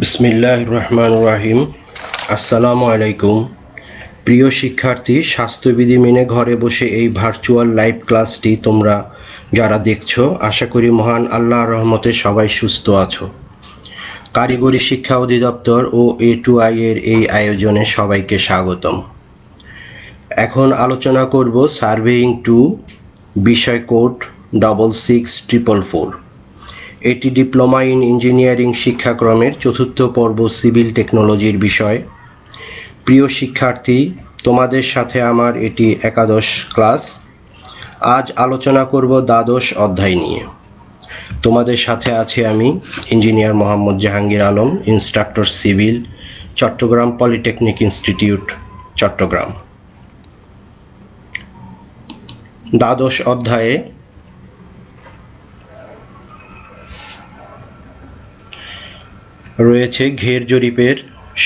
বিসমিল্লাহির রহমানির রহিম। আসসালামু আলাইকুম। প্রিয় শিক্ষার্থী, স্বাস্থ্যবিধি মেনে ঘরে বসে এই ভার্চুয়াল লাইভ ক্লাসটি তোমরা যারা দেখছো, আশা করি মহান আল্লাহর রহমতে সবাই সুস্থ আছো। কারিগরি শিক্ষা অধিদপ্তর ও A2I এর এই আয়োজনে সবাইকে স্বাগতম। এখন আলোচনা করব সার্ভেইং 2 বিষয় কোড 66444। এটি ডিপ্লোমা ইন ইঞ্জিনিয়ারিং শিক্ষাক্রমের চতুর্থ পর্ব সিভিল টেকনোলজির বিষয়। প্রিয় শিক্ষার্থী, তোমাদের সাথে আমার এটি একাদশ ক্লাস। আজ আলোচনা করব দ্বাদশ অধ্যায় নিয়ে। তোমাদের সাথে আছি আমি engineer Mohammad Jahangir Alam, instructor civil, Chattogram polytechnic institute, Chattogram. দ্বাদশ অধ্যায়ে রয়েছে ঘের জরিপের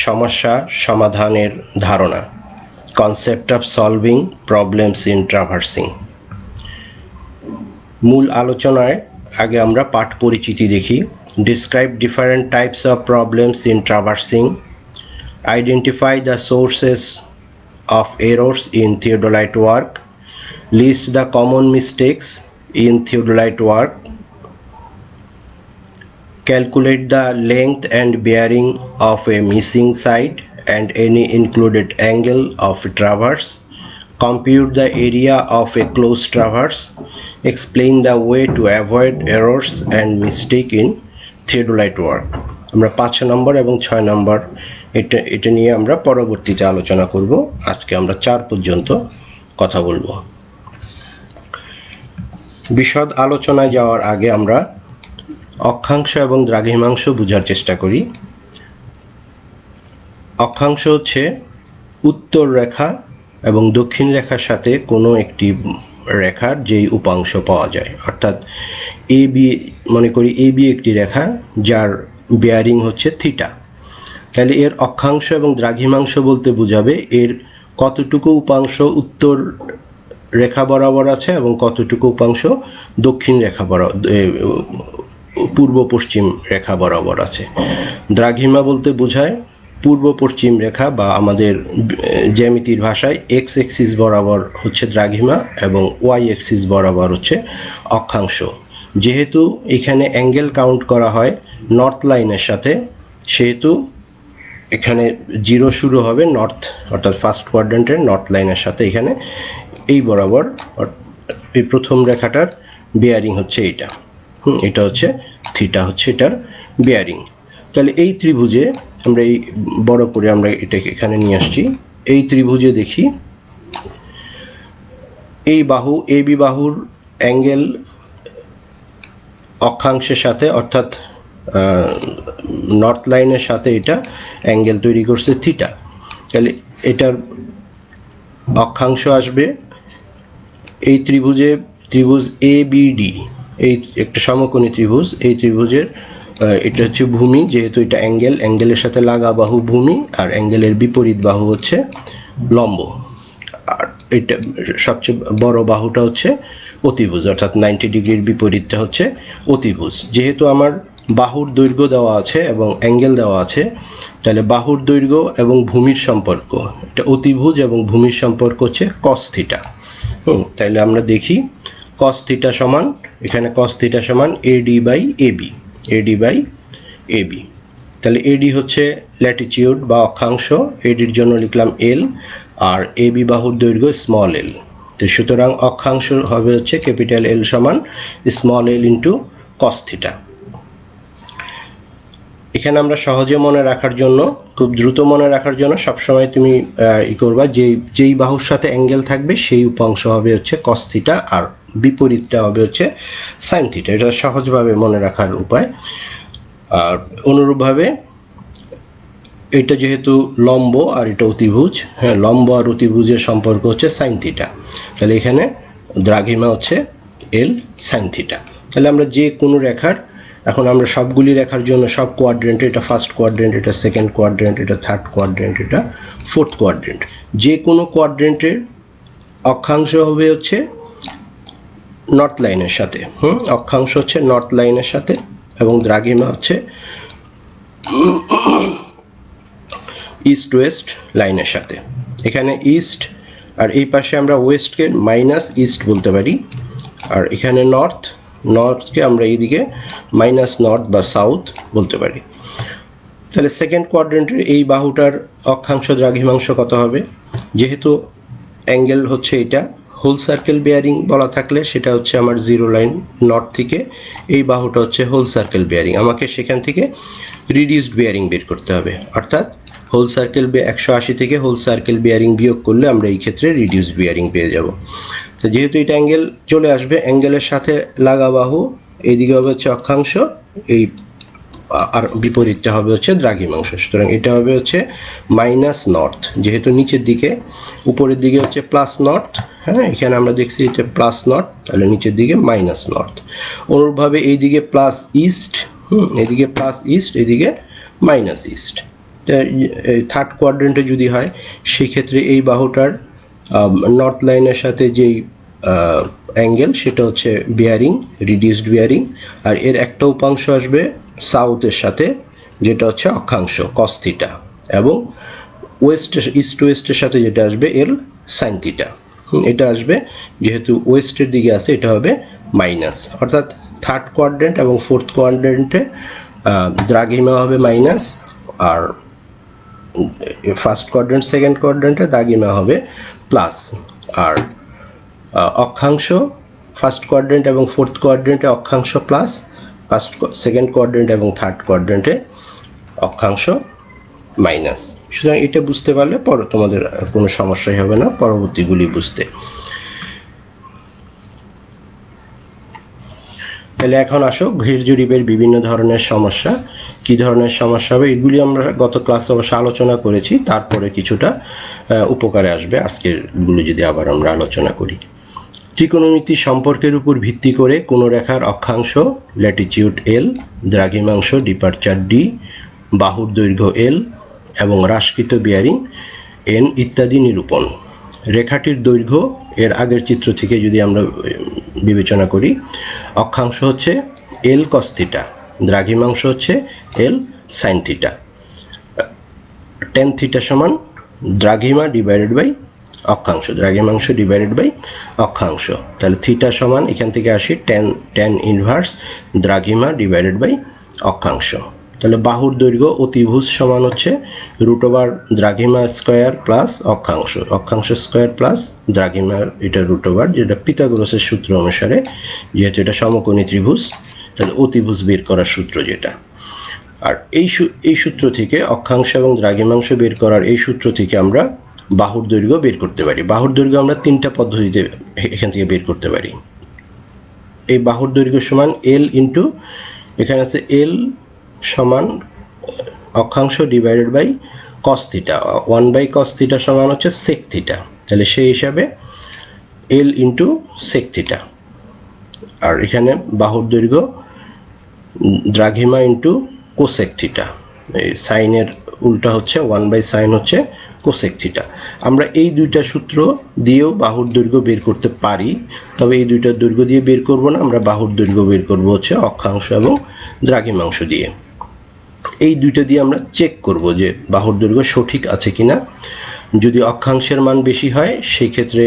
সমস্যা সমাধানের ধারণা, concept of solving problems in traversing. মূল আলোচনায় আগে আমরা পাঠ পরিচিতি দেখি। Describe different types of problems in traversing, identify the sources of errors in theodolite work, list the common mistakes in theodolite work, calculate the length and bearing of a missing side and any included angle of a traverse, compute the area of a closed traverse, explain the way to avoid errors and mistake in theodolite work. আমরা 5 নম্বর এবং 6 নম্বর এটা নিয়ে আমরা পরবর্তীতে আলোচনা করব। আজকে আমরা 4 পর্যন্ত কথা বলবো। বিশদ আলোচনায় যাওয়ার আগে আমরা অক্ষাংশ এবং দ্রাঘিমাংশ বোঝার চেষ্টা করি। অক্ষাংশ হচ্ছে উত্তর রেখা এবং দক্ষিণ রেখার সাথে কোনো একটি রেখার যেই উপাংশ পাওয়া যায়, অর্থাৎ AB, মনে করি AB একটি রেখা যার বেয়ারিং হচ্ছে থিটা, তাহলে এর অক্ষাংশ এবং দ্রাঘিমাংশ বলতে বোঝাবে এর কতটুকু উপাংশ উত্তর রেখা বরাবর আছে এবং কতটুকু উপাংশ দক্ষিণ রেখা বরাবর, পূর্ব পশ্চিম রেখা বরাবর আছে। দ্রাঘিমা বলতে বোঝায় পূর্ব পশ্চিম রেখা, বা আমাদের জ্যামিতির ভাষায় এক্স এক্সিস বরাবর হচ্ছে দ্রাঘিমা এবং ওয়াই এক্সিস বরাবর হচ্ছে অক্ষাংশ। যেহেতু এখানে অ্যাঙ্গেল কাউন্ট করা হয় নর্থ লাইনের সাথে, সেহেতু এখানে 0 শুরু হবে নর্থ, অর্থাৎ ফার্স্ট কোয়াড্রেন্টের নর্থ লাইনের সাথে। এখানে এই বরাবর এই প্রথম রেখাটার বেয়ারিং হচ্ছে এইটা, এটা হচ্ছে থিটা, হচ্ছে এটার বেয়ারিং। তাহলে এই ত্রিভুজে আমরা এই বড় করে আমরা এটাকে এখানে নিয়ে আসছি। এই ত্রিভুজে দেখি এই বাহু AB বাহুর অ্যাঙ্গেল অক্ষাংশের সাথে, অর্থাৎ নর্থ লাইনের সাথে এটা অ্যাঙ্গেল তৈরি করছে থিটা। তাহলে এটার অক্ষাংশ আসবে এই ত্রিভুজে, ত্রিভুজ ABD, এই একটা সমকোণী ত্রিভুজ। এই ত্রিভুজের এটা হচ্ছে ভূমি, যেহেতু এটা অ্যাঙ্গেলের সাথে লাগা বাহু ভূমি, আর অ্যাঙ্গেলের বিপরীত বাহু হচ্ছে লম্ব, আর এটা সবচেয়ে বড় বাহুটা হচ্ছে অতিভুজ, অর্থাৎ 90 ডিগ্রির বিপরীতটা হচ্ছে অতিভুজ। যেহেতু আমার বাহুর দৈর্ঘ্য দেওয়া আছে এবং অ্যাঙ্গেল দেওয়া আছে, তাহলে বাহুর দৈর্ঘ্য এবং ভূমির সম্পর্ক, এটা অতিভুজ এবং ভূমির সম্পর্ক হচ্ছে cos থিটা। তাহলে আমরা দেখি cos থিটা সমান, এখানে cos থিটা সমান AD বাই AB। তাহলে AD হচ্ছে ল্যাটিটিউড বা অক্ষাংশ, AD-র জন্য লিখলাম L, আর AB বাহুর দৈর্ঘ্য স্মল l। তো সুতরাং অক্ষাংশ হবে হচ্ছে ক্যাপিটাল L সমান small l into cos theta. এখানে আমরা সহজে মনে রাখার জন্য, খুব দ্রুত মনে রাখার জন্য সবসময় তুমি করবা যেই বাহুর সাথে অ্যাঙ্গেল থাকবে সেই উপাংশ হবে হচ্ছে cos থিটা, আর বিপরীতটা হবে হচ্ছে sin থিটা। এটা সহজভাবে মনে রাখার উপায়। আর অনুরূপভাবে এটা যেহেতু লম্ব আর এটা অতিভুজ, হ্যাঁ, লম্ব আর অতিভুজের সম্পর্ক হচ্ছে sin থিটা, তাহলে এখানে দ্রাঘিমা হচ্ছে L sin থিটা। তাহলে আমরা যে কোনো রেখার, এখন আমরা সবগুলি রেখার জন্য সব কোয়াড্রেন্টে, এটা ফার্স্ট কোয়াড্রেন্ট, এটা সেকেন্ড কোয়াড্রেন্ট, এটা থার্ড কোয়াড্রেন্ট, এটা ফোর্থ কোয়াড্রেন্ট, যে কোনো কোয়াড্রেন্টের অক্ষাংশ হবে হচ্ছে নর্থ লাইনের সাথে, অক্ষাংশ হচ্ছে নর্থ লাইনের সাথে, এবং দ্রাঘিমা হচ্ছে ইস্ট ওয়েস্ট লাইনের সাথে। এখানে ইস্ট আর এই পাশে আমরা ওয়েস্টকে মাইনাস ইস্ট বলতে পারি, আর এখানে নর্থকে আমরা এইদিকে মাইনাস নর্থ বা সাউথ বলতে পারি। তাহলে সেকেন্ড কোয়াড্রেন্টের এই বাহুটার অক্ষাংশ দ্রাঘিমাংশ কত হবে? যেহেতু অ্যাঙ্গেল হচ্ছে এটা, হোল সার্কেল বেয়ারিং বলা থাকলে সেটা হচ্ছে আমার জিরো লাইন নর্থ থেকে, এই বাহুটা হচ্ছে হোল সার্কেল বেয়ারিং, আমাকে সেখান থেকে রিডিউসড বেয়ারিং বের করতে হবে, অর্থাৎ হোল সার্কেল 180 থেকে হোল সার্কেল বেয়ারিং বিয়োগ করলে আমরা এই ক্ষেত্রে রিডিউসড বেয়ারিং পেয়ে যাব। তো যেহেতু এটা অ্যাঙ্গেল চলে আসবে, অ্যাঙ্গেলের সাথে লাগা বাহু এইদিকে হবে হচ্ছে অক্ষাংশ, এই আর বিপরীতটা হবে হচ্ছে দ্রাঘিমাংশ। সুতরাং এটা হবে হচ্ছে মাইনাস নর্থ, যেহেতু নিচের দিকে, উপরের দিকে হচ্ছে প্লাস নর্থ, হ্যাঁ এখানে আমরা দেখছি এটা প্লাস নর্থ, তাহলে নিচের দিকে মাইনাস নর্থ। অনুরূপভাবে এইদিকে প্লাস ইস্ট, এদিকে প্লাস ইস্ট, এদিকে মাইনাস ইস্ট। থার্ড কোয়াড্রেন্টে যদি হয় সেই ক্ষেত্রে এই বাহুটার নর্থ লাইনের সাথে যেই অ্যাঙ্গেল সেটা হচ্ছে বেয়ারিং, রিডিউসড বেয়ারিং, আর এর একটা উপাংশ আসবে সাউথের সাথে যেটা হচ্ছে অক্ষাংশ কস থিটা, এবং ইস্ট ওয়েস্টের সাথে যেটা আসবে এর সাইন থিটা। এটা আসবে যেহেতু ওয়েস্টের দিকে আছে, এটা হবে মাইনাস, অর্থাৎ থার্ড কোয়াড্রেন্ট এবং ফোর্থ কোয়াড্রেন্টে দ্রাঘিমা হবে মাইনাস, আর ফার্স্ট কোয়াড্রেন্ট সেকেন্ড কোয়াড্রেন্টে দ্রাঘিমা হবে প্লাস, আর অক্ষাংশ ফার্স্ট কোয়াড্রেন্ট এবং ফোর্থ কোয়াড্রেন্টে অক্ষাংশ প্লাস, সেকেন্ড কোয়াড্রেন্ট এবং থার্ড কোয়াড্রেন্টে অক্ষাংশ মাইনাস। সুতরাং এটা বুঝতে পারলে পরে তোমাদের কোনো সমস্যাই হবে না পরবর্তীগুলি বুঝতে। তাহলে এখন আসো ঘের জরিপের বিভিন্ন ধরনের সমস্যা, কি ধরনের সমস্যা হবে এগুলি আমরা গত ক্লাসে অবশ্য আলোচনা করেছি, তারপরে কিছুটা উপকারে আসবে আজকের গুলো যদি আবার আমরা আলোচনা করি। ত্রিকোণমিতি সম্পর্কের উপর ভিত্তি করে কোনো রেখার অক্ষাংশ ল্যাটিটিউড এল, দ্রাঘিমাংশ ডিপারচার ডি, বাহুর দৈর্ঘ্য এল এবং হ্রাসকৃত বেয়ারিং এন ইত্যাদি নিরূপণ। রেখাটির দৈর্ঘ্য এর আগের চিত্র থেকে যদি আমরা বিবেচনা করি, অক্ষাংশ হচ্ছে এল কস থিটা, দ্রাঘিমাংশ হচ্ছে এল সাইন থিটা, টেন থিটা সমান দ্রাঘিমা ডিভাইডেড বাই অক্ষাংশ, দ্রাঘিমাংশ ডিভাইডেড বাই অক্ষাংশ। তাহলে থিটা সমান এখান থেকে আসি টেন ইনভার্স দ্রাঘিমা ডিভাইডেড বাই অক্ষাংশ। তাহলে বাহুর দৈর্ঘ্য অতিভুজ সমান হচ্ছে √ দ্রাঘিমা স্কয়ার প্লাস অক্ষাংশ স্কয়ার প্লাস দ্রাঘিমা, এটা √ যেটা পিথাগোরাসের সূত্র অনুসারে, যেহেতু এটা সমকোণী ত্রিভুজ তাহলে অতিভুজ বের করার সূত্র যেটা। আর এই সূত্র থেকে অক্ষাংশ এবং দ্রাঘিমাংশ বের করার এই সূত্র থেকে আমরা বাহুর দৈর্ঘ্য বের করতে পারি। বাহুর দৈর্ঘ্য আমরা তিনটা পদ্ধতিতে এখান থেকে বের করতে পারি। এই বাহুর দৈর্ঘ্য সমান এল ইন্টু, এখানে আছে এল সমান অক্ষাংশ divided by cos theta, 1/cos theta সমান হচ্ছে সেক থিটা, তাহলে সেই হিসাবে এল ইন্টু সেক থিটা। আর এখানে বাহুর দৈর্ঘ্য দ্রাঘিমা ইন্টু কোসেক থিটা, এই সাইনের উল্টা হচ্ছে 1/sin হচ্ছে কোসেক থিটা। আমরা এই দুইটা সূত্র দিয়েও বাহুর দৈর্ঘ্য বের করতে পারি, তবে এই দুইটা দৈর্ঘ্য দিয়ে বের করব না, আমরা বাহুর দৈর্ঘ্য বের করব হচ্ছে অক্ষাংশ এবং দ্রাঘিমাংশ দিয়ে। এই দুইটা দিয়ে আমরা চেক করব যে বাহুর দৈর্ঘ্য সঠিক আছে কিনা। যদি অক্ষাংশের মান বেশি হয় সেই ক্ষেত্রে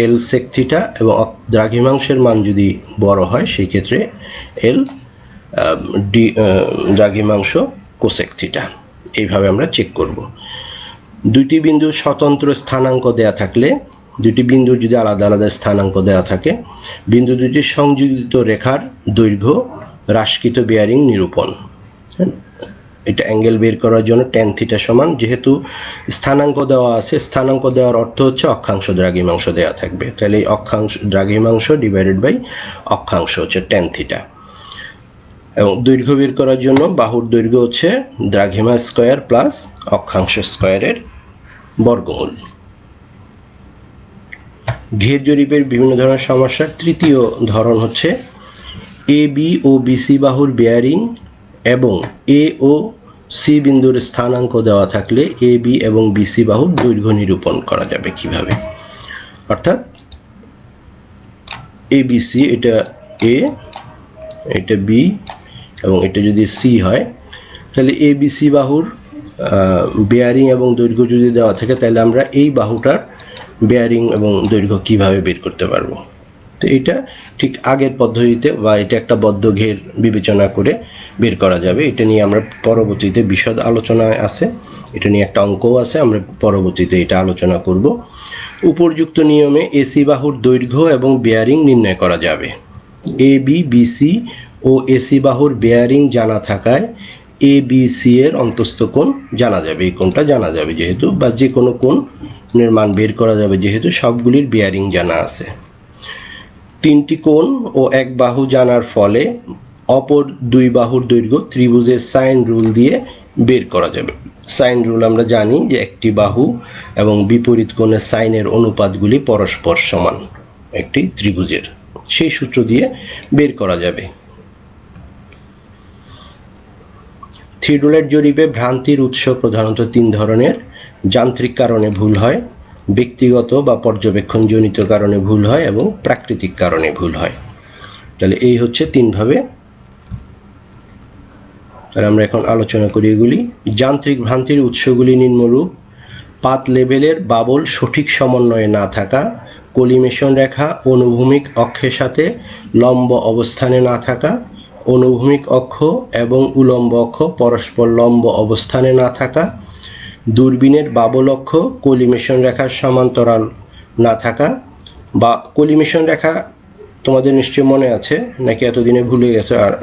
এল সেক থিটা, এবং দ্রাঘিমাংশের মান যদি বড় হয় সেই ক্ষেত্রে এল দ্রাঘিমাংশ কোসেক থিটা। এইভাবে আমরা চেক করব। দুইটি বিন্দুর স্বতন্ত্র স্থানাঙ্ক দেয়া থাকলে, দুটি বিন্দুর যদি আলাদা আলাদা স্থানাঙ্ক দেওয়া থাকে, বিন্দু দুটির সংযোজিত রেখার দৈর্ঘ্য হ্রাসকৃত বেয়ারিং নিরূপণ। এটা অ্যাঙ্গেল বের করার জন্য টেন থিটা সমান, যেহেতু স্থানাঙ্ক দেওয়া আছে, স্থানাঙ্ক দেওয়ার অর্থ হচ্ছে অক্ষাংশ দ্রাঘিমাংশ দেওয়া থাকবে, তাহলে এই অক্ষাংশ দ্রাঘিমাংশ ডিভাইডেড বাই অক্ষাংশ হচ্ছে টেন থিটা। এবং দৈর্ঘ্য বের করার জন্য বাহুর দৈর্ঘ্য হচ্ছে দ্রাঘিমা স্কয়ার প্লাস অক্ষাংশ স্কয়ারের বর্গমূল। ঘের জরিপের বিভিন্ন ধরনের সমস্যার তৃতীয় ধরন হচ্ছে এ বি ও বিসি বাহুর বেয়ারিং এবং এ ও সি বিন্দুর স্থানাঙ্ক দেওয়া থাকলে এ বি এবং বিসি বাহুর দৈর্ঘ্য নিরূপণ করা যাবে কিভাবে। অর্থাৎ এ বি সি, এটা এ, এটা বি এবং এটা যদি সি হয়, তাহলে এবিসি বাহুর বেয়ারিং এবং দৈর্ঘ্য যদি দেওয়া থাকে তাহলে আমরা এই বাহুটার বেয়ারিং এবং দৈর্ঘ্য কিভাবে বের করতে পারবো। তো এটা ঠিক আগের পদ্ধতিতে বা এটা একটা বদ্ধ ঘের বিবেচনা করে বের করা যাবে। এটা নিয়ে আমরা পরবর্তীতে বিশদ আলোচনায় আছে, এটা নিয়ে একটা অঙ্কও আছে, আমরা পরবর্তীতে এটা আলোচনা করব। উপর্যুক্ত নিয়মে এসি বাহুর দৈর্ঘ্য এবং বেয়ারিং নির্ণয় করা যাবে। A B BC O AC বাহুর বেয়ারিং জানা থাকায় এ বি সি এর অন্তস্থ কোণ জানা যাবে। এই কোণটা জানা যাবে যেহেতু, বা যে কোনো কোণের মান বের করা যাবে যেহেতু সবগুলির বেয়ারিং জানা আছে। তিনটি কোণ ও এক বাহু জানার ফলে অপর দুই বাহুর দৈর্ঘ্য ত্রিভুজের সাইন রুল দিয়ে বের করা যাবে। সাইন রুল আমরা জানি যে একটি বাহু এবং বিপরীত কোণের সাইনের অনুপাতগুলি পরস্পর সমান একটি ত্রিভুজের, সেই সূত্র দিয়ে বের করা যাবে। থিওডোলাইট জরিপে ভ্রান্তির উৎস প্রধানত তিন ধরনের। যান্ত্রিক কারণে ভুল হয়, ব্যক্তিগত বা পর্যবেক্ষণজনিত কারণে ভুল হয় এবং প্রাকৃতিক কারণে ভুল হয়। তাহলে এই হচ্ছে তিনভাবে। তাহলে আমরা এখন আলোচনা করি এগুলি। যান্ত্রিক ভ্রান্তির উৎসগুলি নিম্নরূপ: পাত লেভেলের বাবল সঠিক সমন্বয়ে না থাকা, কলিমেশন রেখা অনুভূমিক অক্ষের সাথে লম্ব অবস্থানে না থাকা, অনুভূমিক অক্ষ এবং উলম্ব অক্ষ পরস্পর লম্ব অবস্থানে না থাকা, দূরবীনের বাবল অক্ষ কলিমেশন রেখার সমান্তরাল না থাকা। বা কলিমেশন রেখা তোমাদের নিশ্চয় মনে আছে নাকি এতদিনে ভুলে গেছে, আর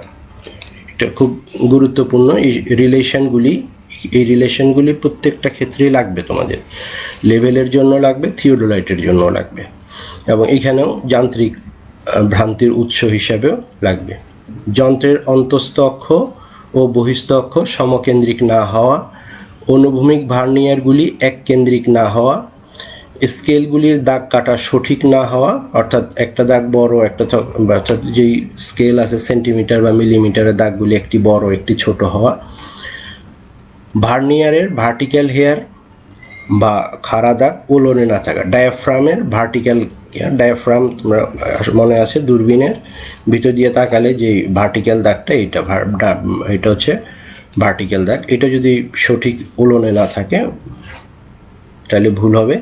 এটা খুব গুরুত্বপূর্ণ। এই রিলেশনগুলি প্রত্যেকটা ক্ষেত্রেই লাগবে, তোমাদের লেভেলের জন্য লাগবে, থিওডোলাইটের জন্য লাগবে, এবং এখানেও যান্ত্রিক ভ্রান্তির উৎস হিসাবেও লাগবে। যন্ত্রের অন্তস্থ অক্ষ ও বহিস্থ অক্ষ সমকেন্দ্রিক না হওয়া, অনুভূমিক ভার্নিয়ারগুলি এককেন্দ্রিক না হওয়া, স্কেলগুলির দাগ কাটা সঠিক না হওয়া, অর্থাৎ একটা দাগ বড় একটা, অর্থাৎ যেই স্কেল আছে সেন্টিমিটার বা মিলিমিটারের দাগগুলি একটি বড় একটি ছোট হওয়া, ভার্নিয়ারের ভার্টিক্যাল হেয়ার বা খাড়া দাগ ওলনে না থাকা, ডায়াফ্রামের ভার্টিক্যাল ডায়াফ্রাম তোমরা মনে আছে দূরবীনের ভিতর দিয়ে তাকালে যে ভার্টিক্যাল দাগটা, এটা হচ্ছে ভার্টিক্যাল দাগ, এটা যদি সঠিক ওলনে না থাকে তাহলে ভুল হবে।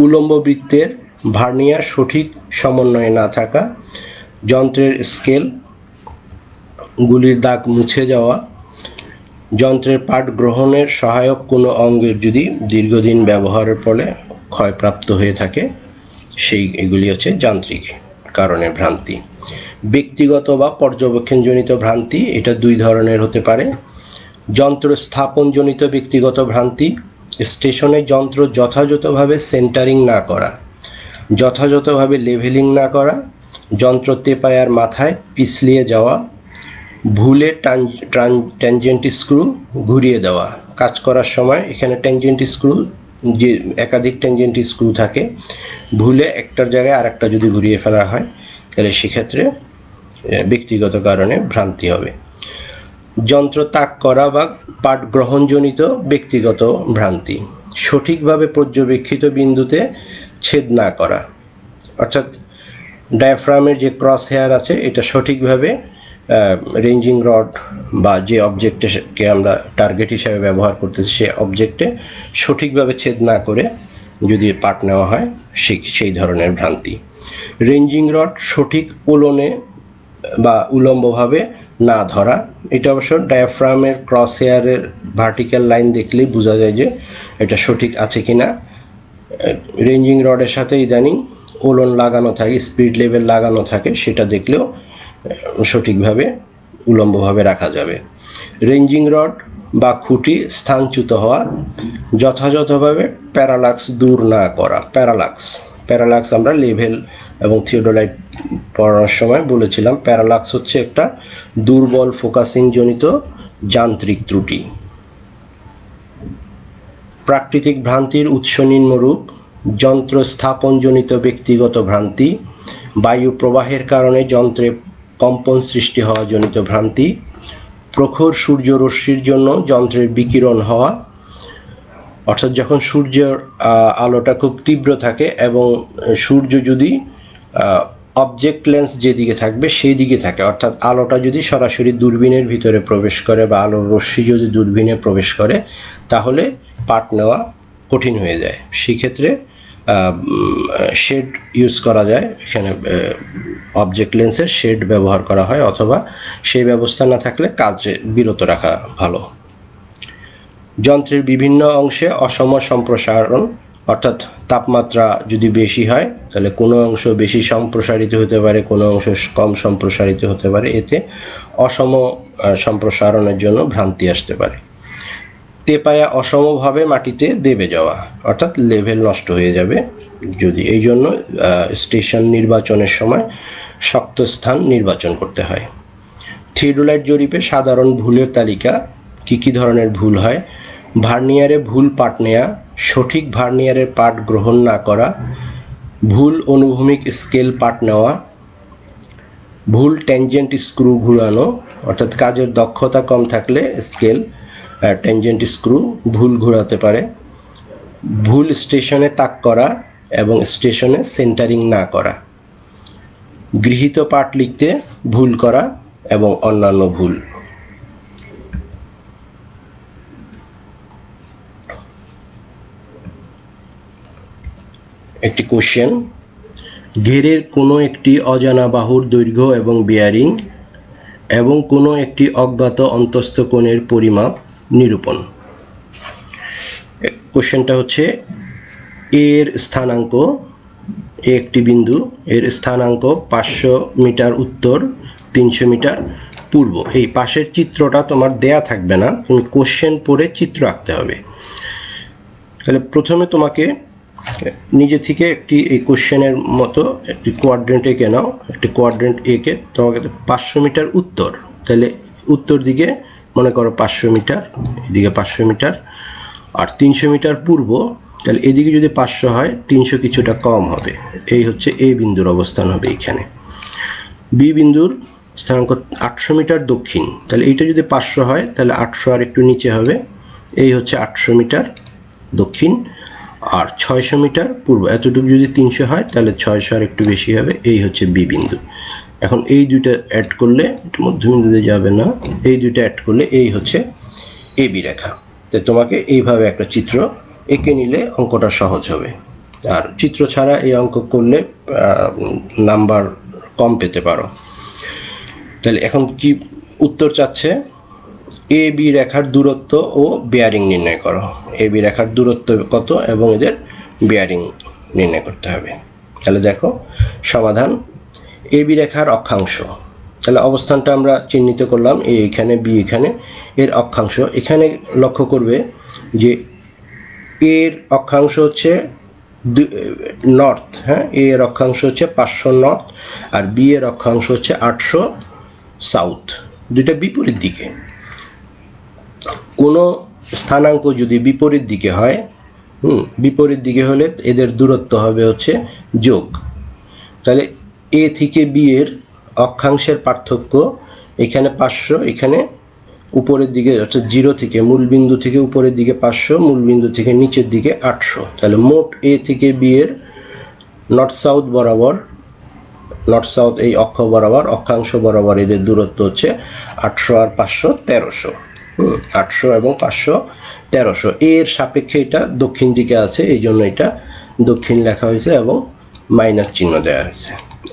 উলম্ব বৃত্তের ভার্নিয়ার সঠিক সমন্বয়ে না থাকা, যন্ত্রের স্কেল গুলির দাগ মুছে যাওয়া, যন্ত্রের পাঠ গ্রহণের সহায়ক কোনো অঙ্গের যদি দীর্ঘদিন ব্যবহারের ফলে ক্ষয়প্রাপ্ত হয়ে থাকে, এগুলি হচ্ছে যান্ত্রিক কারণে ভ্রান্তি। ব্যক্তিগত বা পর্যবেক্ষণজনিত ভ্রান্তি, এটা দুই ধরনের হতে পারে। যন্ত্র স্থাপনজনিত ব্যক্তিগত ভ্রান্তি: স্টেশনে যন্ত্র যথাযথভাবে সেন্টারিং না করা, যথাযথভাবে লেভেলিং না করা, যন্ত্র তেপায়ার মাথায় পিছলিয়ে যাওয়া, ভুলে ট্যানজেন্ট স্ক্রু ঘুরিয়ে দেওয়া। কাজ করার সময় এখানে ট্যানজেন্ট স্ক্রু, যে একাধিক ট্যানজেন্ট স্ক্রু থাকে, ভুলে একটার জায়গায় আর একটা যদি ঘুরিয়ে ফেলা হয় তাহলে সেক্ষেত্রে ব্যক্তিগত কারণে ভ্রান্তি হবে। যন্ত্র তাক করা বা পাঠ গ্রহণজনিত ব্যক্তিগত ভ্রান্তি: সঠিকভাবে পর্যবেক্ষিত বিন্দুতে ছেদ না করা, অর্থাৎ ডায়াফ্রামের যে ক্রস হেয়ার আছে এটা সঠিকভাবে রেঞ্জিং রড বা যে অবজেক্টকে আমরা টার্গেট হিসাবে ব্যবহার করতেছি সে অবজেক্টে সঠিকভাবে ছেদ না করে যদি পার্ট নেওয়া হয় সেই ধরনের ভ্রান্তি। রেঞ্জিং রড সঠিক ওলনে বা উলম্বভাবে না ধরা, এটা অবশ্য ডায়াফ্রামের ক্রস হেয়ারের ভার্টিক্যাল লাইন দেখলেই বোঝা যায় যে এটা সঠিক আছে কিনা। রেঞ্জিং রডের সাথে ইদানিং ওলন লাগানো থাকে, স্পিড লেভেল লাগানো থাকে, সেটা দেখলেও সঠিকভাবে উলম্বভাবে রাখা যাবে। রেঞ্জিং রড বা খুঁটি স্থানচ্যুত হওয়া, যথাযথভাবে প্যারালাক্স দূর না করা। প্যারালাক্স আমরা লেভেল এবং থিওডোলাইট পড়ানোর সময় বলেছিলাম, প্যারালাক্স হচ্ছে একটা দুর্বল ফোকাসিং জনিত যান্ত্রিক ত্রুটি। প্রাকৃতিক ভ্রান্তির উৎস নিম্নরূপ: যন্ত্র স্থাপনজনিত ব্যক্তিগত ভ্রান্তি, বায়ু প্রবাহের কারণে যন্ত্রে কম্পন সৃষ্টি হওয়া জনিত ভ্রান্তি, প্রখর সূর্য রশ্মির জন্য যন্ত্রের বিকিরণ হওয়া, অর্থাৎ যখন সূর্যের আলোটা খুব তীব্র থাকে এবং সূর্য যদি অবজেক্ট লেন্স যেদিকে থাকবে সেই দিকে থাকে, অর্থাৎ আলোটা যদি সরাসরি দূরবীনের ভিতরে প্রবেশ করে বা আলোর রশ্মি যদি দূরবীনে প্রবেশ করে তাহলে পাঠ নেওয়া কঠিন হয়ে যায়। সেই ক্ষেত্রে শেড ইউজ করা যায়, এখানে অবজেক্ট লেন্সের শেড ব্যবহার করা হয়, অথবা সেই ব্যবস্থা না থাকলে কাজে বিরত রাখা ভালো। যন্ত্রের বিভিন্ন অংশে অসম সম্প্রসারণ, অর্থাৎ তাপমাত্রা যদি বেশি হয় তাহলে কোনো অংশ বেশি সম্প্রসারিত হতে পারে, কোনো অংশ কম সম্প্রসারিত হতে পারে, এতে অসম সম্প্রসারণের জন্য ভ্রান্তি আসতে পারে। তেপায়া অসমভাবে মাটিতে দেবে যাওয়া, অর্থাৎ লেভেল নষ্ট হয়ে যাবে যদি, এই জন্য স্টেশন নির্বাচনের সময় শক্ত স্থান নির্বাচন করতে হয়। থিওডোলাইট জরিপে সাধারণ ভুলের তালিকা, কি ধরনের ভুল হয়: ভার্নিয়ারে ভুল পাঠ নেয়া, সঠিক ভার্নিয়ারের পাঠ গ্রহণ না করা, ভুল অনুভূমিক স্কেল পাঠ নেওয়া, ভুল ট্যানজেন্ট স্ক্রু ঘুরানো, অর্থাৎ কাজের দক্ষতা কম থাকলে স্কেল ট্যানজেন্ট স্ক্রু ভুল ঘোরাতে পারে, ভুল স্টেশনে তাক করা এবং স্টেশনে সেন্টারিং না করা, গৃহীত পাঠ লিখতে ভুল করা এবং অন্যান্য ভুল। একটি কোশ্চেন: ঘেরের কোনো একটি অজানা বাহুর দৈর্ঘ্য এবং বেয়ারিং এবং কোনো একটি অজ্ঞাত অন্তস্থ কোণের পরিমাপ নিরূপণ। কোশ্চেনটা হচ্ছে এর স্থানাঙ্ক, একটি বিন্দু, এর স্থানাঙ্ক 500 মিটার উত্তর, 300 মিটার পূর্ব। এই পাশের চিত্রটা তোমার দেয়া থাকবে না, তুমি কোশ্চেন পড়ে চিত্র আঁকতে হবে। তাহলে প্রথমে তোমাকে নিজে থেকে একটি এই কোশ্চেনের মতো একটি কোয়াড্রেন্ট এঁকে নাও, একটি কোয়াড্রেন্ট এঁকে তোমাকে 500 মিটার উত্তর, তাহলে উত্তর দিকে মনে করো 500 মিটার, এদিকে 500 মিটার, আর 300 মিটার পূর্ব, তাহলে এদিকে যদি 500 হয় 300 কিছুটা কম হবে, এই হচ্ছে এ বিন্দুর অবস্থান হবে এখানে। বি বিন্দুর স্থানাঙ্ক 800 মিটার দক্ষিণ, তাহলে এইটা যদি 500 হয় তাহলে 800 আর একটু নিচে হবে, এই হচ্ছে 800 মিটার দক্ষিণ, আর 600 মিটার পূর্ব, এতটুকু যদি 300 হয় তাহলে 600 আর একটু বেশি হবে, এই হচ্ছে বি বিন্দু। এখন এই দুইটা অ্যাড করলে, মধ্যবিন্দুতে যাবে না, এই দুইটা অ্যাড করলে এই হচ্ছে এ বি রেখা। তো তোমাকে এইভাবে একটা চিত্র এঁকে নিলে অঙ্কটা সহজ হবে, আর চিত্র ছাড়া এই অঙ্ক করলে নাম্বার কম পেতে পারো। তাহলে এখন কি উত্তর চাচ্ছে? এ বি রেখার দূরত্ব ও বেয়ারিং নির্ণয় করো। এ বি রেখার দূরত্ব কত এবং এদের বেয়ারিং নির্ণয় করতে হবে। তাহলে দেখো সমাধান: এ বি রেখার অক্ষাংশ, তাহলে অবস্থানটা আমরা চিহ্নিত করলাম, এ এখানে, বি এখানে, এর অক্ষাংশ এখানে লক্ষ্য করবে যে এর অক্ষাংশ হচ্ছে নর্থ, হ্যাঁ, এ এর অক্ষাংশ হচ্ছে 500 নর্থ, আর বি এর অক্ষাংশ হচ্ছে 800 সাউথ, দুইটা বিপরীত দিকে। কোনো স্থানাঙ্ক যদি বিপরীত দিকে হয়, বিপরীত দিকে হলে এদের দূরত্ব হবে হচ্ছে যোগ। তাহলে এ থেকে বি এর অক্ষাংশের পার্থক্য, এখানে 500, এখানে উপরের দিকে, অর্থাৎ 0 থেকে মূল বিন্দু থেকে উপরের দিকে 500, মূল বিন্দু থেকে নিচের দিকে 800, তাহলে মোট এ থেকে বি এর নর্থ সাউথ বরাবর, নর্থ সাউথ এই অক্ষ বরাবর, অক্ষাংশ বরাবর এদের দূরত্ব হচ্ছে 800 আর 500 1300, 800 এবং 500 1300। এর সাপেক্ষে এটা দক্ষিণ দিকে আছে, এই জন্য এটা দক্ষিণ লেখা হয়েছে এবং মাইনাস চিহ্ন দেওয়া হয়েছে।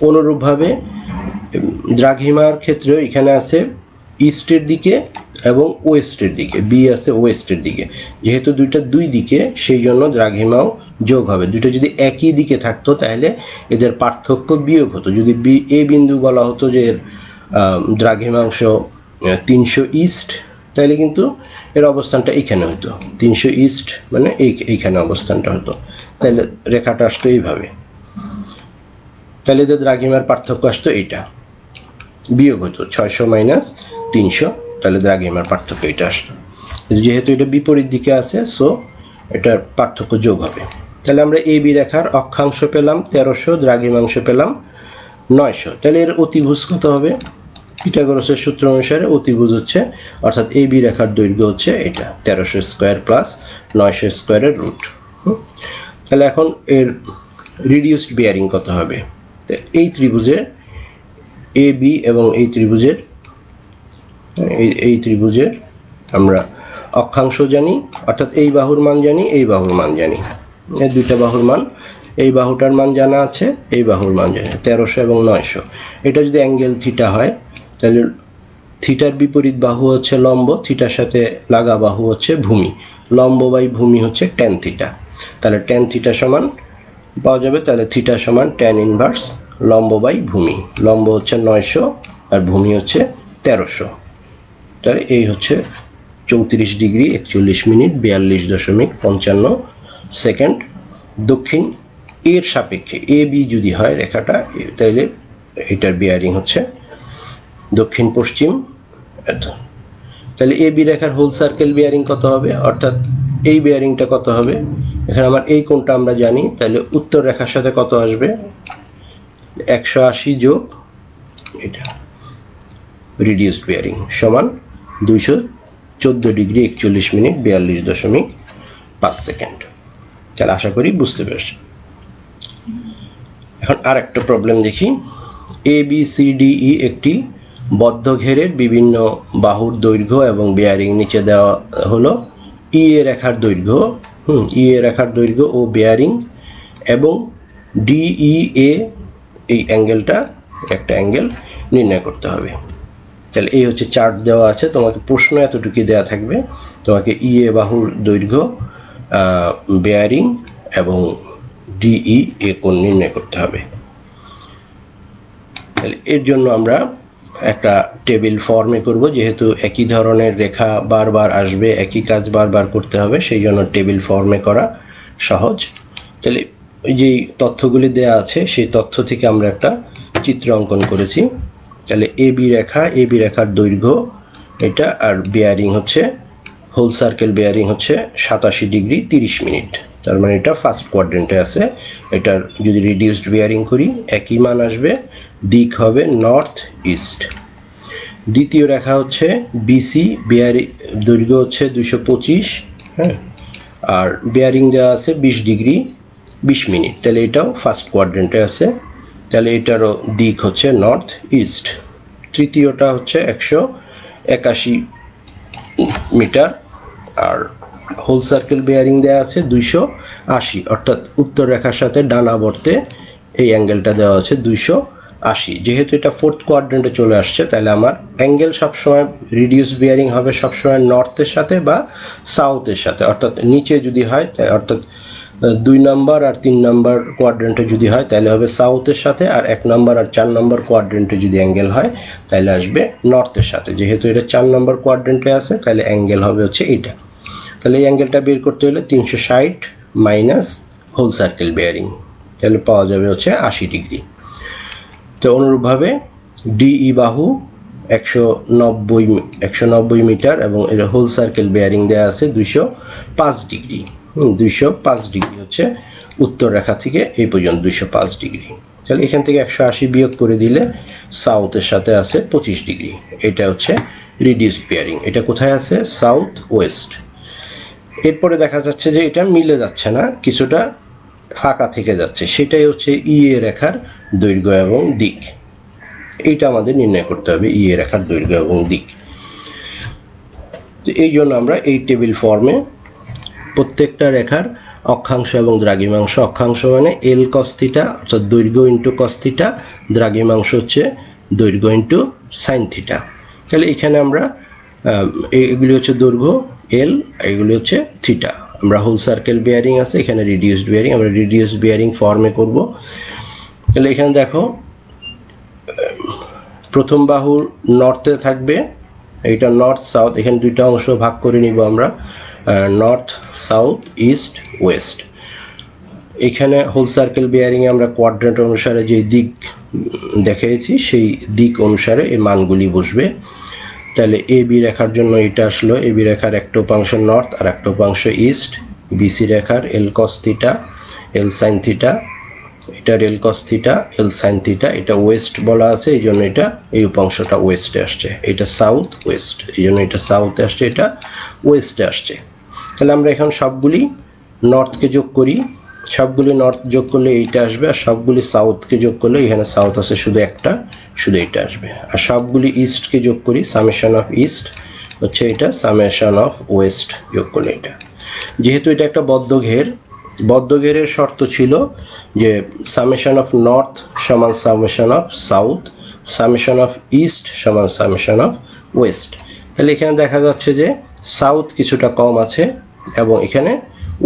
অনুরূপভাবে দ্রাঘিমার ক্ষেত্রেও এখানে আছে ইস্টের দিকে এবং ওয়েস্টের দিকে, বি আছে ওয়েস্টের দিকে, যেহেতু দুইটা দুই দিকে সেই জন্য দ্রাঘিমাও যোগ হবে। দুইটা যদি একই দিকে থাকতো তাহলে এদের পার্থক্য বিয়োগ হতো। যদি বি এ বিন্দু বলা হতো যে এর দ্রাঘিমাংশ 300 ইস্ট, তাহলে কিন্তু এর অবস্থানটা এইখানে হতো, 300 ইস্ট মানে এইখানে অবস্থানটা হতো, তাহলে রেখাটা আসতো এইভাবে, তাহলে এদের দ্রাঘিমার পার্থক্য আসতো এইটা, বিয়োগ হতো 600 মাইনাস 300, তাহলে দ্রাঘিমার পার্থক্য এটা আসতো। যেহেতু এটা বিপরীত দিকে আছে সো এটার পার্থক্য যোগ হবে। তাহলে আমরা এ বি রেখার অক্ষাংশ পেলাম 1300, দ্রাঘিমাংশ পেলাম 900। তাহলে এর অতিভুজ কত হবে? পিথাগোরাসের সূত্র অনুসারে অতিভুজ হচ্ছে, অর্থাৎ এ বি রেখার দৈর্ঘ্য হচ্ছে এটা 1300 স্কয়ার প্লাস 900 স্কয়ারের রুট। তাহলে এখন এর রিডিউসড বেয়ারিং কত হবে? এই ত্রিভুজের এ বি এবং এই ত্রিভুজের আমরা অক্ষাংশ জানি, অর্থাৎ এই বাহুর মান জানি, এই বাহুর মান জানি, এই দুইটা বাহুর মান, এই বাহুটার মান জানা আছে, এই বাহুর মান জানা 1300 এবং 900। এটা যদি অ্যাঙ্গেল থিটা হয় তাহলে থিটার বিপরীত বাহু হচ্ছে লম্ব, থিটার সাথে লাগা বাহু হচ্ছে ভূমি, লম্ব বাই ভূমি হচ্ছে ট্যান থিটা। তাহলে ট্যান থিটা সমান পাওয়া যাবে, তাহলে থিটা সমান ট্যান ইনভার্স লম্ব বাই ভূমি, লম্ব হচ্ছে 900 আর ভূমি হচ্ছে 1300। তাহলে এই হচ্ছে 34 ডিগ্রি 41 মিনিট 42.55 সেকেন্ড। দক্ষিণ এর সাপেক্ষে এ বি যদি হয় রেখাটা, তাহলে এটার বিয়ারিং হচ্ছে দক্ষিণ পশ্চিম। তাহলে এ বি রেখার হোল সার্কেল বিয়ারিং কত হবে, অর্থাৎ এই বিয়ারিংটা কত হবে, এখানে আমার এই কোণটা আমরা জানি, তাহলে উত্তর রেখার সাথে কত আসবে, 180 যোগ এটা রিডিউসড বিয়ারিং সমান 214 ডিগ্রি 41 মিনিট 42.5 সেকেন্ড। তাহলে আশা করি বুঝতে পেরেছি। এখন আর একটা প্রবলেম দেখি। A B C D E একটি বদ্ধ ঘেরের বিভিন্ন বাহুর দৈর্ঘ্য এবং বেয়ারিং নিচে দেওয়া হলো। ই এ রেখার দৈর্ঘ্য ই এ রেখার দৈর্ঘ্য ও বেয়ারিং এবং ডিই এ এই অ্যাঙ্গেলটা একটা অ্যাঙ্গেল নির্ণয় করতে হবে। তাহলে এই হচ্ছে চার্ট দেওয়া আছে, তোমাকে প্রশ্ন এতটুকু দেওয়া থাকবে, তোমাকে ই এ বাহুর দৈর্ঘ্য, বেয়ারিং এবং ডিই এ কোণ নির্ণয় করতে হবে। তাহলে এর জন্য আমরা একটা টেবিল ফর্মে করব, যেহেতু একই ধরনের রেখা বারবার আসবে, একই কাজ বারবার করতে হবে, সেই জন্য টেবিল ফর্মে করা সহজ। তাহলে ওই যে তথ্যগুলি দেয়া আছে সেই তথ্য থেকে আমরা একটা চিত্র অঙ্কন করেছি। তাহলে এ বি রেখার দৈর্ঘ্য এটা, আর বেয়ারিং হচ্ছে হোল সার্কেল বেয়ারিং হচ্ছে 87 ডিগ্রি 30 মিনিট। তার মানে এটা ফার্স্ট কোয়াড্রেন্টে আছে। এটার যদি রিডিউসড বেয়ারিং করি একই মান আসবে, দিক হবে নর্থ ইস্ট। দ্বিতীয় রেখা হচ্ছে বিসি, বেয়ারিং দৈর্ঘ্য হচ্ছে 225, হ্যাঁ, আর বেয়ারিং দেওয়া আছে 20 ডিগ্রি 20 মিনিট। তাহলে এটাও ফার্স্ট কোয়াড্রেন্টে আছে, তাহলে এটারও দিক হচ্ছে নর্থ ইস্ট। তৃতীয়টা হচ্ছে 181 মিটার, আর হোল সার্কেল বেয়ারিং দেওয়া আছে 280, অর্থাৎ উত্তর রেখার সাথে ডানাবর্তে এই অ্যাঙ্গেলটা দেওয়া আছে 280। যেহেতু এটা ফোর্থ কোয়াড্রেন্টে চলে আসছে, তাহলে আমার অ্যাঙ্গেল সবসময় রিডিউস বেয়ারিং হবে সবসময় নর্থের সাথে বা সাউথের সাথে, অর্থাৎ নিচে যদি হয়, অর্থাৎ 2 নম্বর আর 3 নম্বর কোয়াড্রেন্টে যদি হয় তাহলে হবে সাউথের সাথে, আর 1 নম্বর আর 4 নম্বর কোয়াড্রেন্টে যদি অ্যাঙ্গেল হয় তাহলে আসবে নর্থের সাথে। যেহেতু এটা 4 নম্বর কোয়াড্রেন্টে আছে, তাহলে অ্যাঙ্গেল হবে হচ্ছে এইটা। তাহলে এই অ্যাঙ্গেলটা বের করতে হলে 360 মাইনাস হোল সার্কেল বেয়ারিং, তাহলে পাওয়া যাবে হচ্ছে 80 ডিগ্রি। তো অনুরূপভাবে ডিই বাহু 190 মিটার এবং এর হোল সার্কেল বেয়ারিং দেওয়া আছে 205 ডিগ্রি। 205 ডিগ্রি হচ্ছে উত্তর রেখা থেকে এই পর্যন্ত 205 ডিগ্রি। তাহলে এখান থেকে 180 বিয়োগ করে দিলে সাউথের সাথে আছে 25 ডিগ্রি। এটা হচ্ছে রিডিউসড বেয়ারিং। এটা কোথায় আছে? South West. এরপরে দেখা যাচ্ছে যে এটা মিলে যাচ্ছে না, কিছুটা ফাঁকা থেকে যাচ্ছে, সেটাই হচ্ছে ই এ রেখার দৈর্ঘ্য এবং দিক। এইটা আমাদের নির্ণয় করতে হবে, ই এ রেখার দৈর্ঘ্য এবং দিক। এই জন্য আমরা এই টেবিল ফর্মে প্রত্যেকটা রেখার অক্ষাংশ এবং দ্রাঘিমাংশ, অক্ষাংশ মানে এল কস থিটা অর্থাৎ দৈর্ঘ্য ইন্টু কস থিটা, দ্রাঘিমাংশ হচ্ছে দৈর্ঘ্য ইন্টু সাইন থিটা। তাহলে এখানে আমরা এগুলি হচ্ছে দৈর্ঘ্য এল, এগুলি হচ্ছে থিটা। আমরা হোল সার্কেল বেয়ারিং আছে, এখানে রিডিউসড বেয়ারিং, আমরা রিডিউসড বেয়ারিং ফর্মে করব। তাহলে এখানে দেখো প্রথম বাহুর নর্থে থাকবে, এটা নর্থ সাউথ, এখানে দুইটা অংশ ভাগ করে নিব আমরা, নর্থ সাউথ ইস্ট ওয়েস্ট। এখানে হোল সার্কেল বেয়ারিং এ আমরা কোয়াড্রেন্ট অনুসারে যে দিক দেখিয়েছি সেই দিক অনুসারে এই মানগুলি বসবে। তাহলে এ বি রেখার জন্য এটা আসলো, এ বি রেখার একটা উপাংশ নর্থ আর একটা উপাংশ ইস্ট। বিসি রেখার L cos theta L sine theta, এটা L cos theta L sine theta, এটা ওয়েস্ট বলা আছে এই জন্য এটা এই উপাংশটা ওয়েস্টে আসছে, এটা সাউথ ওয়েস্ট এই জন্য এটা সাউথে আসছে, এটা ওয়েস্টে আসছে। তাহলে আমরা এখন সবগুলি নর্থকে যোগ করি, সবগুলি নর্থ যোগ করলে এইটা আসবে, আর সবগুলি সাউথকে যোগ করলে এখানে সাউথ আছে শুধু একটা, শুধু এইটা আসবে। আর সবগুলি ইস্টকে যোগ করি, সামেশন অফ ইস্ট হচ্ছে এটা, সামেশন অফ ওয়েস্ট যোগ করলে এটা। যেহেতু এটা একটা বদ্ধঘের, বদ্ধঘেরের শর্ত ছিল যে সামেশন অফ নর্থ সমান summation of south, summation of east সমান সামেশন অফ ওয়েস্ট। তাহলে এখানে দেখা যাচ্ছে যে সাউথ কিছুটা কম আছে এবং এখানে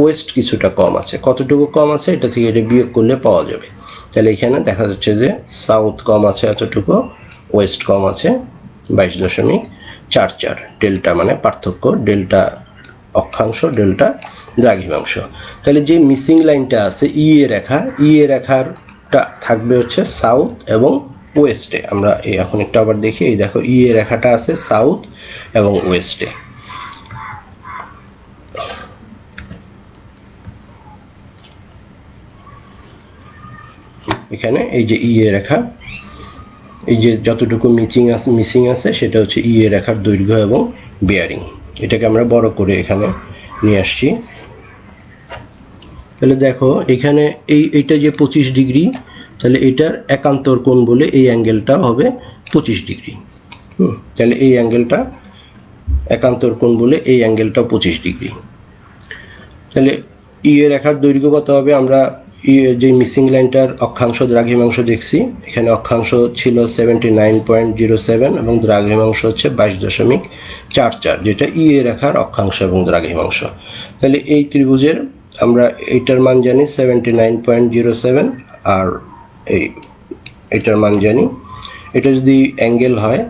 ওয়েস্ট কিছুটা কম আছে। কতটুকু কম আছে এটা থেকে এটা বিয়োগ করলে পাওয়া যাবে। তাহলে এখানে দেখা যাচ্ছে যে সাউথ কম আছে এতটুকু, ওয়েস্ট কম আছে 22.44। ডেল্টা মানে পার্থক্য, ডেল্টা অক্ষাংশ, ডেল্টা দ্রাঘিমাংশ। তাহলে যে মিসিং লাইনটা আছে ই এ রেখা, ই এ রেখাটা থাকবে হচ্ছে সাউথ এবং ওয়েস্টে। আমরা এখন একটু আবার দেখি, এই দেখো ই এ রেখাটা আছে সাউথ এবং ওয়েস্টে। এখানে এই যে ই এ রেখা, এই যে যতটুকু মিসিং আছে সেটা হচ্ছে ই এ রেখার দৈর্ঘ্য এবং বেয়ারিং। এটাকে আমরা বড় করে এখানে নিয়ে আসছি। তাহলে দেখো এখানে এইটা যে 25 ডিগ্রি, তাহলে এটার একান্তর কোণ বলে এই অ্যাঙ্গেলটা হবে 25 ডিগ্রি। তাহলে এই অ্যাঙ্গেলটা একান্তর কোণ বলে এই অ্যাঙ্গেলটা 25 ডিগ্রি। তাহলে ই এ রেখার দৈর্ঘ্য কত হবে? আমরা যে মিসিং লাইনটার অক্ষাংশ দ্রাঘিমাংশ দেখছি, এখানে অক্ষাংশ ছিল 79.07 এবং দ্রাঘিমাংশ হচ্ছে 22.44, যেটা ই এ রেখার অক্ষাংশ এবং দ্রাঘিমাংশ। তাহলে এই ত্রিভুজের আমরা এইটার মান জানি 79.07 আর এইটার মান জানি। এটা যদি অ্যাঙ্গেল হয়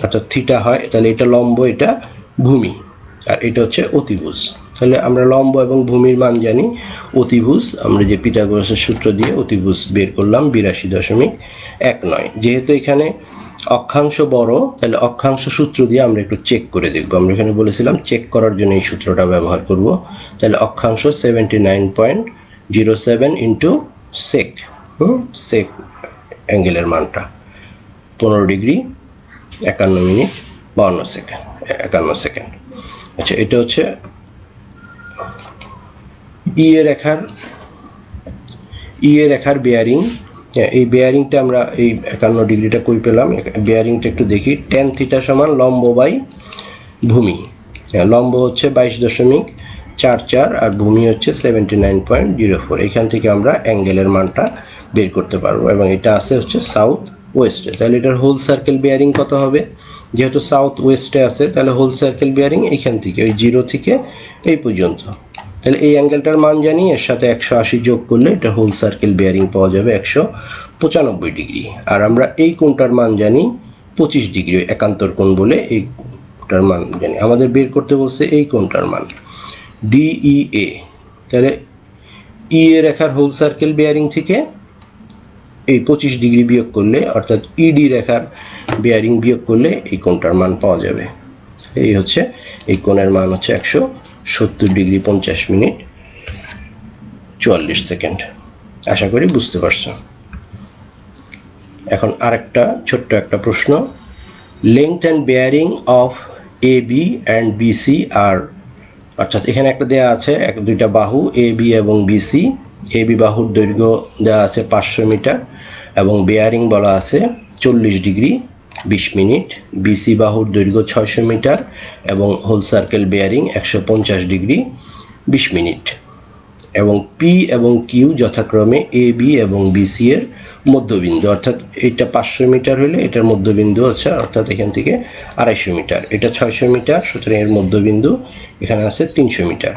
অর্থাৎ থিটা হয়, তাহলে এটা লম্ব, এটা ভূমি, আর এটা হচ্ছে অতিভুজ। তাহলে আমরা লম্ব এবং ভূমির মান জানি। অতিভুজ আমরা যে পিথাগোরাসের সূত্র দিয়ে অতিভুজ বের করলাম 82.19। যেহেতু এখানে অক্ষাংশ বড়, তাহলে অক্ষাংশ সূত্র দিয়ে আমরা একটু চেক করে দেখব। আমরা এখানে বলেছিলাম চেক করার জন্য এই সূত্রটা ব্যবহার করব। তাহলে অক্ষাংশ 79.07 ইন্টু সেক, সেক অ্যাঙ্গেলের মানটা 15 ডিগ্রি 51 মিনিট 52 সেকেন্ড 51 সেকেন্ড। আচ্ছা, এটা হচ্ছে ই এ রেখার বেয়ারিং। এই বেয়ারিংটা আমরা এই 51 ডিগ্রিটা কই পেলাম? বেয়ারিংটা একটু দেখি। tan থিটা সমান লম্ব বাই ভূমি। লম্ব হচ্ছে 22.44 আর ভূমি হচ্ছে 79.04। এখান থেকে আমরা অ্যাঙ্গেলের মানটা বের করতে পারবো এবং এটা আছে হচ্ছে সাউথ ওয়েস্টে। তাহলে এটার হোল সার্কেল বেয়ারিং কত হবে? যেহেতু সাউথ ওয়েস্টে আছে, তাহলে হোল সার্কেল বেয়ারিং এখান থেকে ওই 0 থেকে এই পর্যন্ত। তাহলে এই অ্যাঙ্গেলটার মান জানি, এর সাথে 180 যোগ করলে এটা হোল সার্কেল বেয়ারিং পাওয়া যাবে 195 ডিগ্রি। আর আমরা এই কোণটার মান জানি 25 ডিগ্রি, একান্তর কোণ বলে এই কোণটার মান জানি। আমাদের বের করতে বলছে এই কোণটার মান ডিইএ। তাহলে ই এ রেখার হোল সার্কেল বেয়ারিং থেকে এই 25 ডিগ্রি বিয়োগ করলে, অর্থাৎ ইডি রেখার বেয়ারিং বিয়োগ করলে এই কোণটার মান পাওয়া যাবে। এই হচ্ছে এই কোণের মান হচ্ছে 170 ডিগ্রি 50 মিনিট 44 সেকেন্ড। আশা করি বুঝতে পারছো। এখন আরেকটা ছোট্ট একটা প্রশ্ন, length and bearing of A B and BC আর, অর্থাৎ এখানে একটা দেয়া আছে দুইটা বাহু এ বি এবং বিসি। এ বি বাহুর দৈর্ঘ্য দেওয়া আছে 500 মিটার এবং বেয়ারিং বলা আছে 40 ডিগ্রি 20 মিনিট। বিসি বাহুর দৈর্ঘ্য 600 মিটার এবং whole circle bearing 150 degree 20 minute. এবং পি এবং কিউ যথাক্রমে এ বি এবং বিসি এর মধ্যবিন্দু, অর্থাৎ এটা 500 মিটার হলে এটার মধ্যবিন্দু আছে, অর্থাৎ এখান থেকে 250 মিটার, এটা 600 মিটার, সুতরাং এর মধ্যবিন্দু এখানে আছে 300 মিটার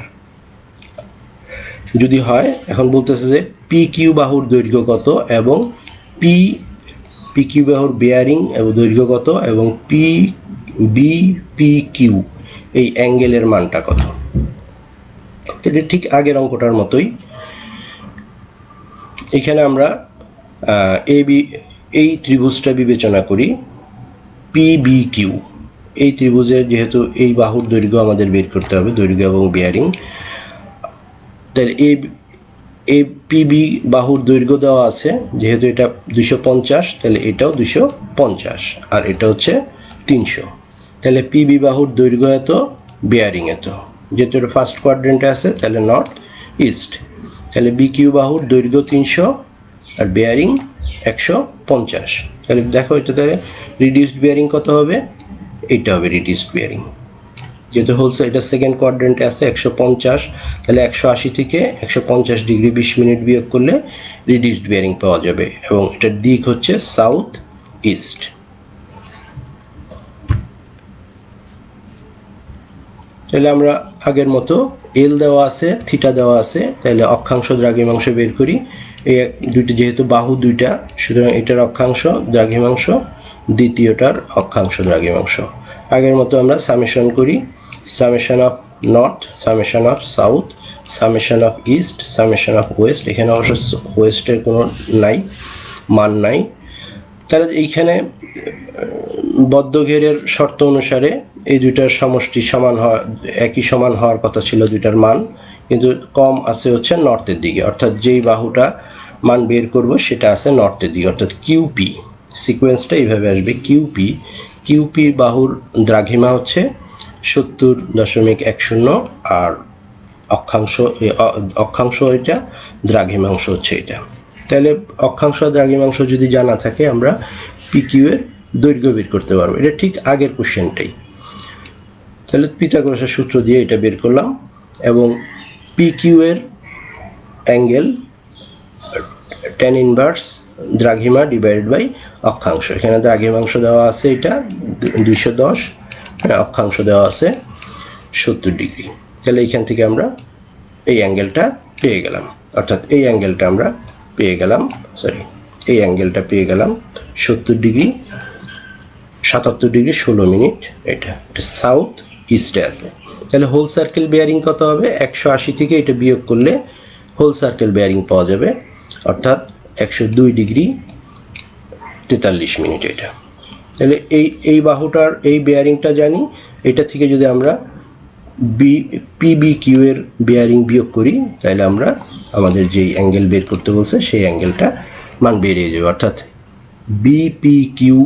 যদি হয়। এখন বলতেছে যে পি কিউ বাহুর দৈর্ঘ্য কত এবং পি কিউ বাহুর বেয়ারিং এবং দৈর্ঘ্য কত এবং পি কিউ এই অ্যাঙ্গেলের মানটা কত। এটা ঠিক আগের অঙ্কটার মতোই। এখানে আমরা এই ত্রিভুজটা বিবেচনা করি পি বি কিউ। এই ত্রিভুজের যেহেতু এই বাহুর দৈর্ঘ্য আমাদের বের করতে হবে, দৈর্ঘ্য এবং বেয়ারিং। তাহলে এই পিবি বাহুর দৈর্ঘ্য দেওয়া আছে, যেহেতু এটা 250, তাহলে এটাও 250 আর এটা হচ্ছে 300। তাহলে পিবি বাহুর দৈর্ঘ্য এত, বেয়ারিং এত। যেহেতু এটা ফার্স্ট কোয়াড্রেন্টে আছে, তাহলে নর্থ ইস্ট। তাহলে বিকিউ বাহুর দৈর্ঘ্য 300 আর বেয়ারিং 150। তাহলে দেখো এটা তাহলে রিডিউসড বেয়ারিং কত হবে, এটা হবে রিডিউসড বেয়ারিং। যেহেতু হোলসেল এটা সেকেন্ড কোয়াড্রেন্টে আছে 150, তাহলে 180 থেকে 150 ডিগ্রি 20 মিনিট বিয়োগ করলে রিডিউসড বেয়ারিং পাওয়া যাবে, এবং এটার দিক হচ্ছে সাউথ ইস্ট। তাহলে আমরা আগের মতো এল দেওয়া আছে, থিটা দেওয়া আছে, তাহলে অক্ষাংশ দ্রাঘিমাংশ বের করি। এই দুইটা যেহেতু বাহু দুইটা, সুতরাং এটার অক্ষাংশ দ্রাঘিমাংশ, দ্বিতীয়টার অক্ষাংশ দ্রাঘিমাংশ। আগের মতো আমরা সামেশন করি, summation of north, summation of south, summation of east, summation of West. এখানে অবশ্য ওয়েস্টের কোনো নাই, মান নাই। তাহলে এইখানে বদ্ধ ঘেরের শর্ত অনুসারে এই দুইটার সমষ্টি সমান হওয়া, একই সমান হওয়ার কথা ছিল দুইটার মান, কিন্তু কম আছে হচ্ছে নর্থের দিকে, অর্থাৎ যেই বাহুটা মান বের করব সেটা আছে নর্থের দিকে, অর্থাৎ কিউপি। সিকোয়েন্সটা এইভাবে আসবে, কিউপি, কিউপি বাহুর দ্রাঘিমা হচ্ছে 70.10 আর অক্ষাংশ এটা, দ্রাঘিমাংশ হচ্ছে এটা। তাহলে অক্ষাংশ দ্রাঘিমাংশ যদি জানা থাকে আমরা পিকিউ এর দৈর্ঘ্য বের করতে পারবো। এটা ঠিক আগের কোশ্চেনটাই। তাহলে পিথাগোরাসের সূত্র দিয়ে এটা বের করলাম, এবং পিকিউ এর অ্যাঙ্গেল tan ইনভার্স দ্রাঘিমা ডিভাইডেড বাই অক্ষাংশ। এখানে দ্রাঘিমাংশ দেওয়া আছে এটা 210, অক্ষাংশ দেওয়া আছে 70 ডিগ্রি। তাহলে এইখান থেকে আমরা এই অ্যাঙ্গেলটা পেয়ে গেলাম, অর্থাৎ এই অ্যাঙ্গেলটা আমরা পেয়ে গেলাম, এই অ্যাঙ্গেলটা পেয়ে গেলাম 70 ডিগ্রি 77 ডিগ্রি 16 মিনিট। এটা সাউথ ইস্টে আছে। তাহলে হোল সার্কেল বেয়ারিং কত হবে, 180 থেকে এটা বিয়োগ করলে হোল সার্কেল বেয়ারিং পাওয়া যাবে, অর্থাৎ 102 ডিগ্রি 43 মিনিট এটা। তাহলে এই বাহুটার এই বেয়ারিংটা জানি, এটা থেকে যদি আমরা পিবিকিউ এর বেয়ারিং বিয়োগ করি, তাহলে আমরা আমাদের যেই অ্যাঙ্গেল বের করতে বলছে সেই অ্যাঙ্গেলটা মান বেরিয়ে যাবে, অর্থাৎ বিপিকিউ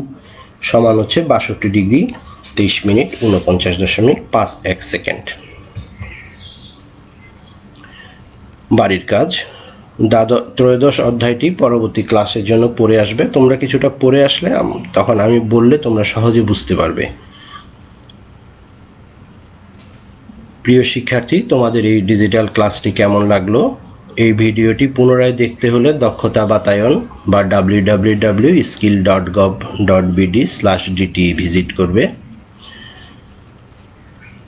সমান হচ্ছে 62 ডিগ্রি 23 মিনিট 49.51 সেকেন্ড। বাড়ির কাজ, ত্রয়োদশ অধ্যায়টি পরবর্তী ক্লাসের জন্য পড়ে আসবে। তোমরা কিছুটা পড়ে আসলে তখন আমি বললে তোমরা সহজে বুঝতে পারবে। প্রিয় শিক্ষার্থী, তোমাদের এই ডিজিটাল ক্লাসটি কেমন লাগলো? এই ভিডিওটি পুনরায় দেখতে হলে দক্ষতা বাতায়ন বা www.skill.gov.bd/dt ভিজিট করবে।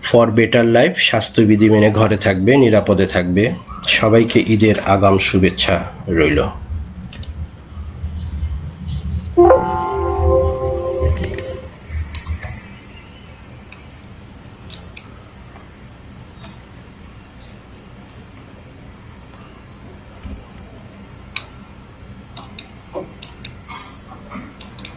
ফর বেটার লাইফ, স্বাস্থ্যবিধি মেনে ঘরে থাকবে, নিরাপদে থাকবে। সবাইকে ঈদের আগাম শুভেচ্ছা রইল।